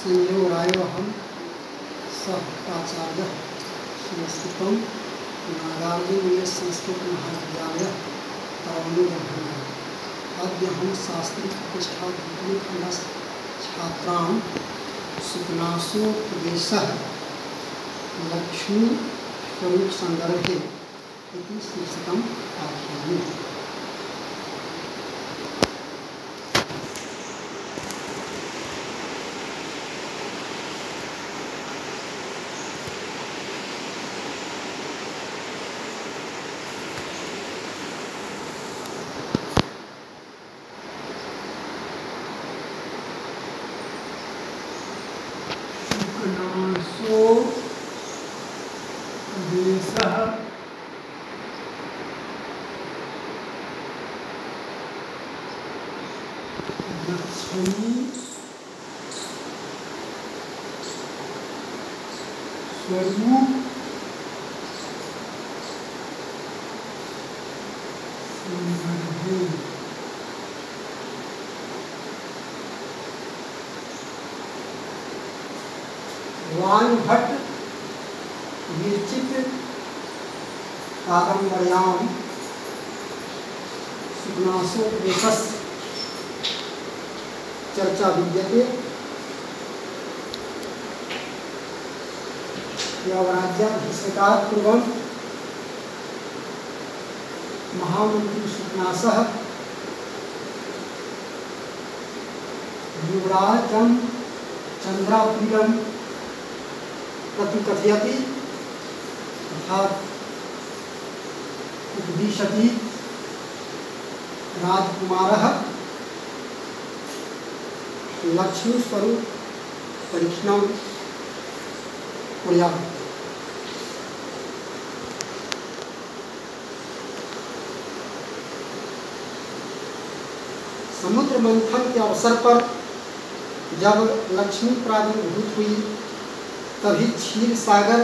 संयोगायोऽहं सह प्राचार्यः संस्कृतं नागार्जुनीय संस्कृत महाविद्यालयः तरणीगर्भः। अद्य हम शास्त्री प्रतिष्ठाखण्डस्य छात्रान् सुखनासोपदेशः लक्ष्मी स्वरूप संदर्भे इति शीर्षकं पाठयामि। स्वरूप संदर्भे वानभट्ट विरचित कादम्बर्यां सुखनासोपदेशस्य चर्चा विद्यते। यवराज्याभिषेकात्पूर्वं महामंत्री सुखनासः युवराजं चंद्रापुरं प्रति कथयति अर्थात उपदिशति राजकुमारः लक्ष्मी स्वरूप परीक्षणं कुर्यात्। समुद्र मंथन के अवसर पर जब लक्ष्मी प्रादुर्भूत हुई तभी क्षीर सागर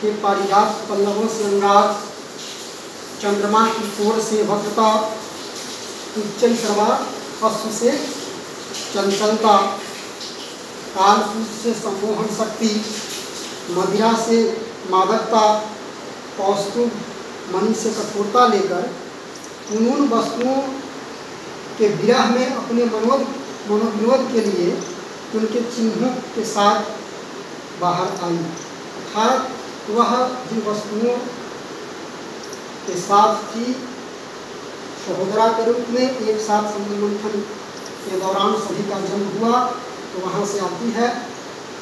के पारिजात पल्लवों से अनुराग, चंद्रमा की ओर से भक्तता, उच्च सर्वा अश्व से चंचलता, कालकूट से सम्मोहन शक्ति, मदिरा से मादकता, कौस्तुभ मणि से कठोरता लेकर उन वस्तुओं के विरह में अपने मनोविनोद के लिए उनके चिन्हों के साथ बाहर आई। अर्थात वह जिन वस्तुओं के साथ थी सहोदरा के रूप में एक साथ समुद्र मंथन के दौरान सभी का जन्म हुआ तो वहाँ से आती है,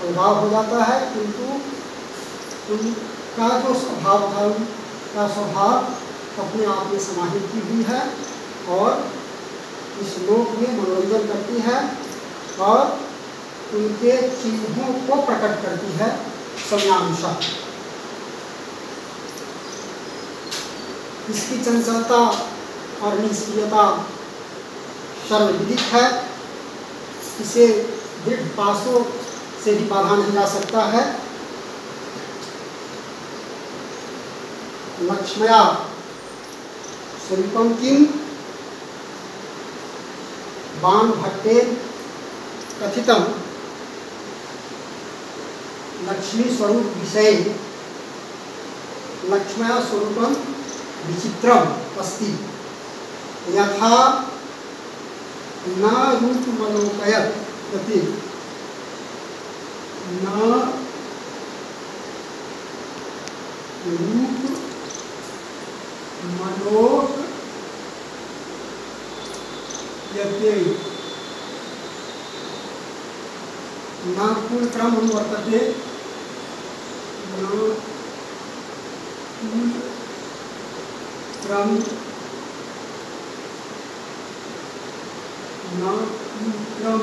अलगाव हो जाता है, किंतु उनका जो स्वभाव था उनका स्वभाव अपने आप में समाहित की हुई है और इस लोक में मनोरंजन करती है और उनके चिन्हों को प्रकट करती है समयानुसार। इसकी चंचलता और निष्क्रियता सर्वविदित है, इसे दृढ़ पासों से भी बाधा नहीं जा सकता है। लक्ष्मया स्वरूपम किम वानभट्टेन कथितम लक्ष्मी स्वरूप विषये लक्ष्मया स्वरूपम विचित्रम अस्ति यथा न रूपमलोकयत् इति न रूपमलोकयते न पूर्णक्रम अनुवर्तते न पूर्णक्रम न पूर्णक्रम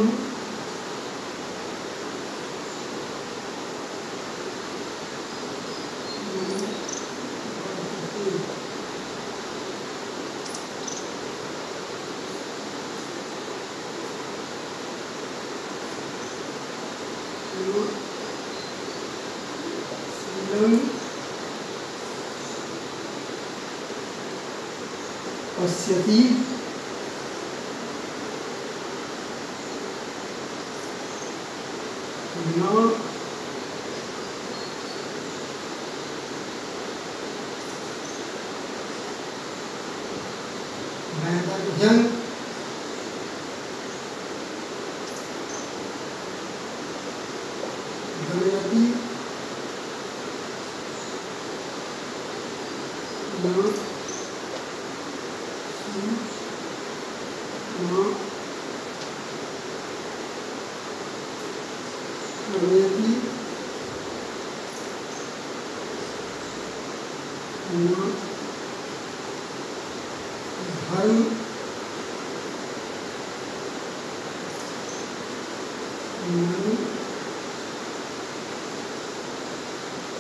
पश्यति न वैदर्भ्यं गमयति न गमयति न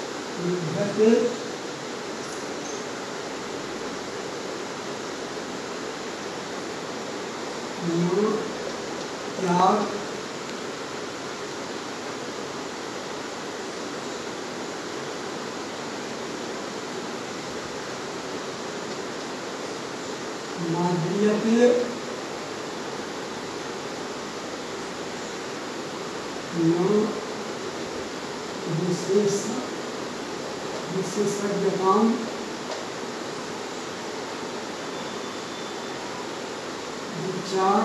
धर्म विद्यते न त्याग माद्रियते न विशेषज्ञतां विचार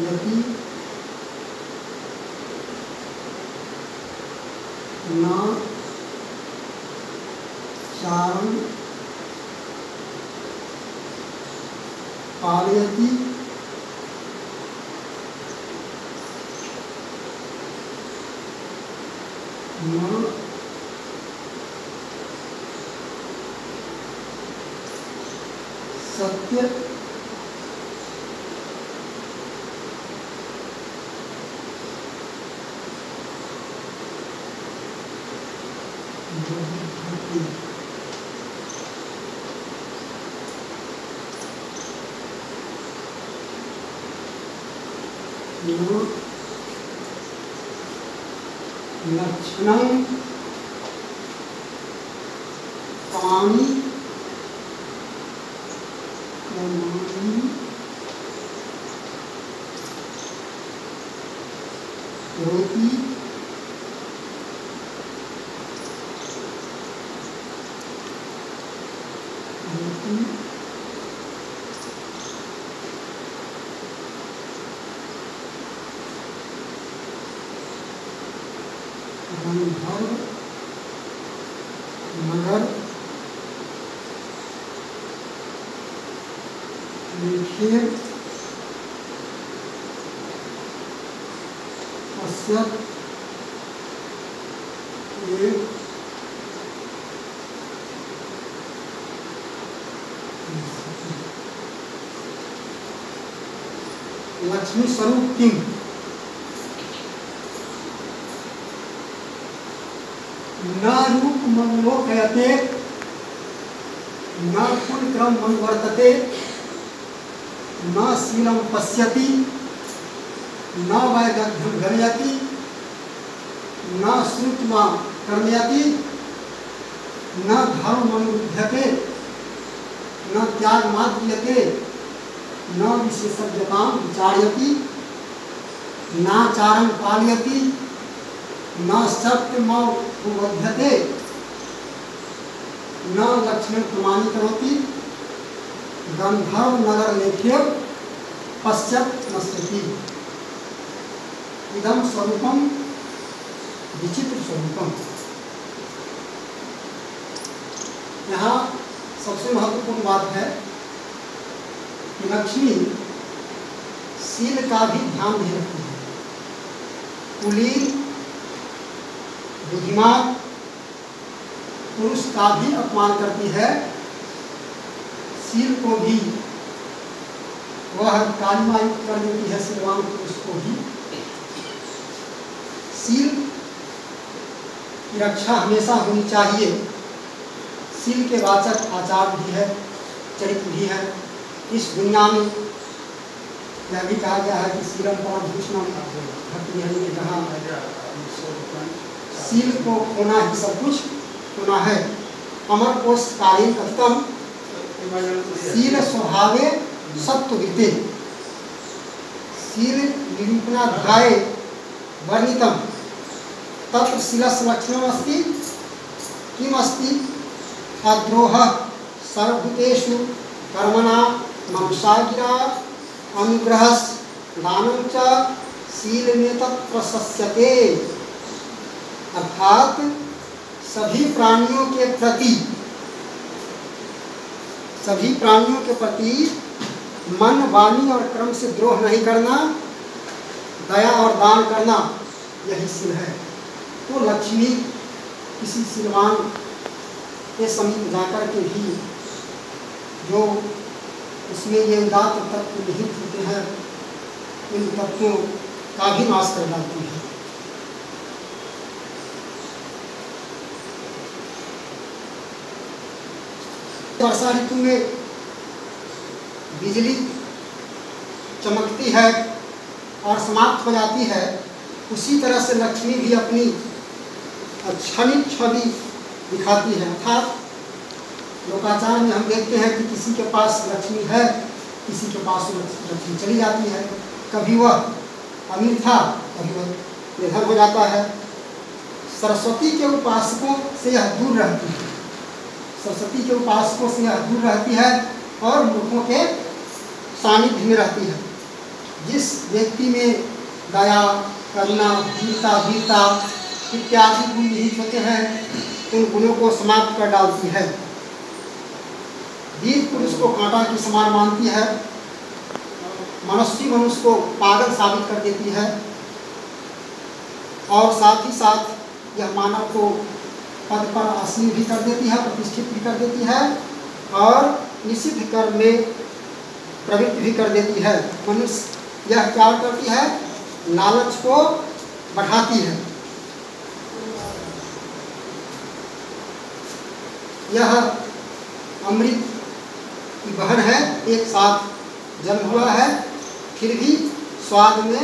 यदि न चारं पालयति न सत्य लक्षणं पानी रोटी गंधर्व नगर निखेर पश्चात एक लक्ष्मी स्वरूप किंग न रूप मनोकयते न कुलक्रम मनवर्तते न शीलं पश्यति न वैदग्ध्यं गमयति न श्रुत्वा कर्मयति न धर्ममनुरुध्यते न त्यागमाद्रियते न विशेषज्ञतां विचारयति नाचारं पालयति न सत्यमवबध्यते न लक्ष्मण प्रमाणीकरोति गंधर्व नगर लेख्य पश्चात नश्यति इदं स्वरूपम विचित्र स्वरूपम। यहाँ सबसे महत्वपूर्ण बात है कि लक्ष्मी शील का भी ध्यान नहीं रखती है। कुलीन बुद्धिमान पुरुष का भी अपमान करती है, शील को भी वह कालिमायुक्त कर देती है, शीलवान पुरुष को भी। शील की रक्षा हमेशा होनी चाहिए। शील के वाचक आचार भी है, चरित्र भी है। इस दुनिया में यह भी कहा गया है कि शीलम परमभूषणम भक्ति जहाँ शील को खोना ही सब कुछ खोना है। अमर कोश कालीन कथम शील स्वभावे सत्वृते। शील निरूपणाध्याय वर्णितम तत्र शीलस्य लक्षणमस्ति किम् अस्ति अद्रोहः सर्वभूतेषु कर्मणां मनसा गिरा अनुग्रहः दानं च शीलमेतत् प्रशस्यते। अर्थात सभी प्राणियों के प्रति मन, वाणी और कर्म से द्रोह नहीं करना, दया और दान करना, यही शील है। तो लक्ष्मी किसी शीलवान के समीप जाकर के भी जो उसमें ये उदात्त तत्व निहित होते हैं, इन तत्वों का भी नाश कर डालती है। वर्षा ऋतु में बिजली चमकती है और समाप्त हो जाती है, उसी तरह से लक्ष्मी भी अपनी क्षणिक छवि दिखाती है। अर्थात लोकाचार में हम देखते हैं कि किसी के पास लक्ष्मी है, किसी के पास लक्ष्मी चली जाती है। कभी वह अमीर था, कभी वह निर्धन हो जाता है। सरस्वती के उपासकों से यह दूर रहती है, सरस्वती के उपासकों से यह दूर रहती है और मूर्खों के सानिध्य में रहती है। जिस व्यक्ति में दया, करुणा, वीरता, वीरता इत्यादि गुण निहित होते हैं, उन गुणों को समाप्त कर डालती है। वीर पुरुष को कांटा के समान मानती है, मनस्वी मनुष्य को पागल साबित कर देती है और साथ ही साथ यह मानव को पद पर आसीन भी कर देती है, प्रतिष्ठित भी कर देती है और निषिद्ध कर्म में प्रवृत्त भी कर देती है। मनुष्य यह क्या करती है? लालच को बढ़ाती है। यह अमृत की बहन है, एक साथ जन्म हुआ है, फिर भी स्वाद में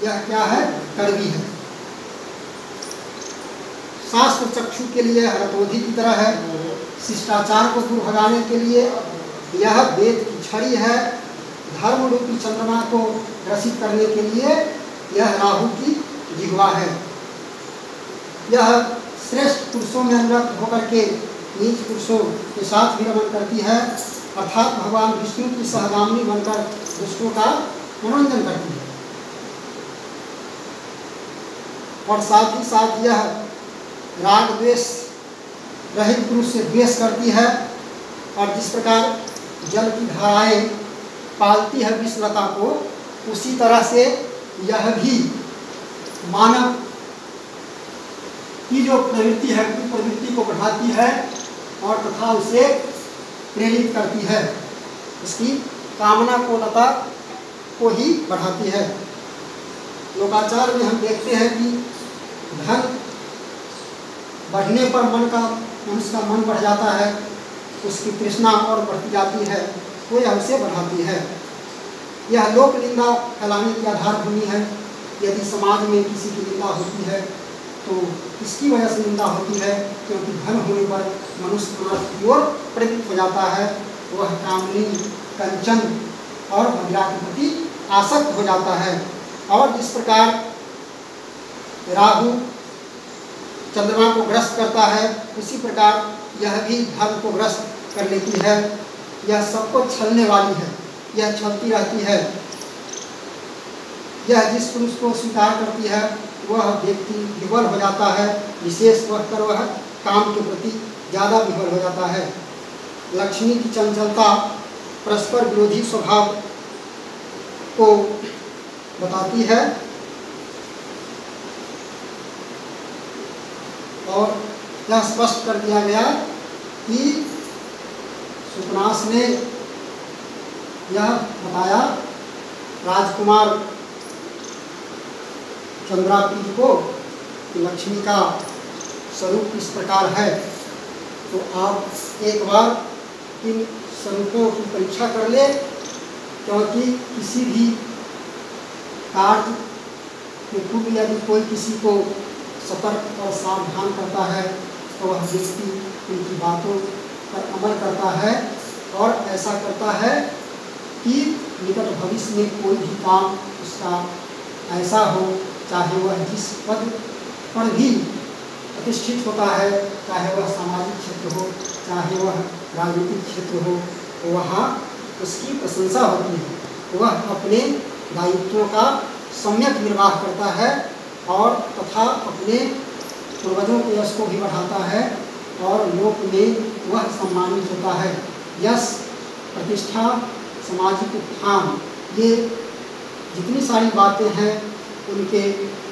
यह क्या है? कड़वी है। शास्त्र चक्षु के लिए हरतोधी की तरह है, शिष्टाचार को दूर भगाने के लिए यह वेद की छड़ी है, धर्म रूपी चंद्रमा को ग्रसित करने के लिए यह राहु की जिह्वा है। यह श्रेष्ठ पुरुषों में अनुरक्त होकर के नीच पुरुषों के साथ भी रमण करती है, अर्थात भगवान विष्णु की सहगामिनी बनकर दुष्टों का मनोरंजन करती है। और साथ ही साथ यह राग द्वेष रहित पुरुष से द्वेष करती है और जिस प्रकार जल की धाराएं पालती है विषलता को, उसी तरह से यह भी मानव की जो प्रवृत्ति है, प्रवृत्ति को बढ़ाती है और तथा उसे प्रेरित करती है, उसकी कामना को, लता को ही बढ़ाती है। लोकाचार में हम देखते हैं कि धन बढ़ने पर मनुष्य का मन बढ़ जाता है, उसकी तृष्णा और बढ़ती जाती है, तो यह उसे बढ़ाती है। यह लोक निंदा फैलाने की आधार भूमि है। यदि समाज में किसी की निंदा होती है तो इसकी वजह से निंदा होती है, क्योंकि धन होने पर मनुष्य नाश की ओर प्रवृत्त हो जाता है, वह कामनी, कंचन और मदिरा के प्रति आसक्त हो जाता है। और जिस प्रकार राहु चंद्रमा को ग्रस्त करता है, उसी प्रकार यह भी धर्म को ग्रस्त कर लेती है। यह सबको छलने वाली है, यह छलती रहती है। यह जिस पुरुष को स्वीकार करती है वह व्यक्ति विवल हो जाता है, विशेष कर वह काम के प्रति ज़्यादा विवल हो जाता है। लक्ष्मी की चंचलता परस्पर विरोधी स्वभाव को बताती है और यह स्पष्ट कर दिया गया कि सुपनास ने यह बताया राजकुमार चंद्रापीठ को कि लक्ष्मी का स्वरूप इस प्रकार है। तो आप एक बार इन स्वरूपों की परीक्षा कर ले, क्योंकि किसी भी कार्य के पूर्व यदि कोई किसी को सतर्क और सावधान करता है तो वह व्यक्ति उनकी बातों पर अमल करता है और ऐसा करता है कि निकट भविष्य में कोई भी काम उसका ऐसा हो, चाहे वह जिस पद पर भी प्रतिष्ठित होता है, चाहे वह सामाजिक क्षेत्र हो, चाहे वह राजनीतिक क्षेत्र हो, वहाँ उसकी प्रशंसा होती है। वह अपने दायित्वों का सम्यक निर्वाह करता है और तथा अपने पूर्वजों के यश को भी बढ़ाता है और लोक में वह सम्मानित होता है। यश, प्रतिष्ठा, सामाजिक उत्थान, ये जितनी सारी बातें हैं उनके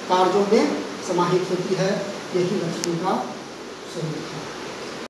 कार्यों में समाहित होती है। यही लक्ष्मी का स्वरूप है।